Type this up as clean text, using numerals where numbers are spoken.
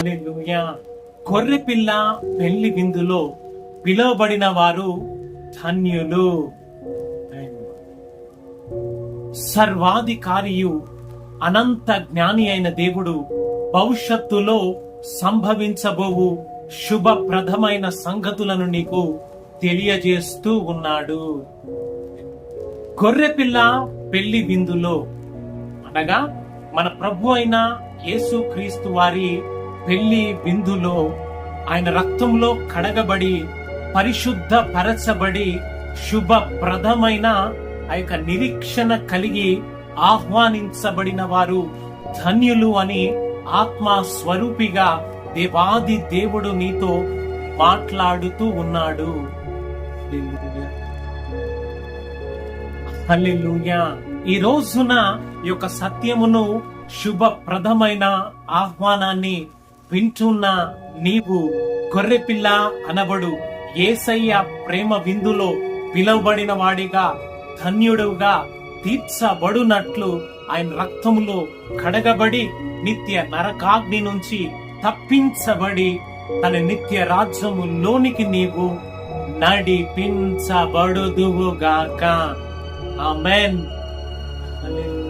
హల్లెలూయా. గొర్రెపిల్ల పెళ్లి విందులో పిలువబడిన వారు ధన్యులు. సర్వాధికారియు అనంత జ్ఞాని అయిన దేవుడు భవిష్యత్తులో సంభవించబోవు శుభప్రదమైన సంగతులను నీకు తెలియజేస్తూ ఉన్నాడు. గొర్రెపిల్ల పెళ్లి విందులో అనగా మన ప్రభు అయిన యేసు క్రీస్తు వారి పెళ్లి విందులో ఆయన రక్తంలో కడగబడి పరిశుద్ధ పరచబడి శుభప్రదమైన ఆ యొక్క నిరీక్షణ కలిగి ఆహ్వానించబడిన వారు ధన్యులు అని ఆత్మ స్వరూపిగా దేవాది దేవుడు నీతో మాట్లాడుతూ ఉన్నాడు. హల్లెలూయా. ఈ రోజున ఈ యొక్క సత్యమును శుభప్రదమైన ఆహ్వానాన్ని వింటున్న నీవు గొర్రెపిల్ల అనబడు యేసయ్య ప్రేమ విందులో పిలువబడిన వాడిగా ధన్యుడుగా తీర్చబడునట్లు ఆయన రక్తములో కడగబడి నిత్య నరకాగ్ని నుంచి తప్పించబడి తన నిత్య రాజ్యములోనికి నీవు నడిపించబడుదువుగాక. ఆమేన్. హల్లెలూయా.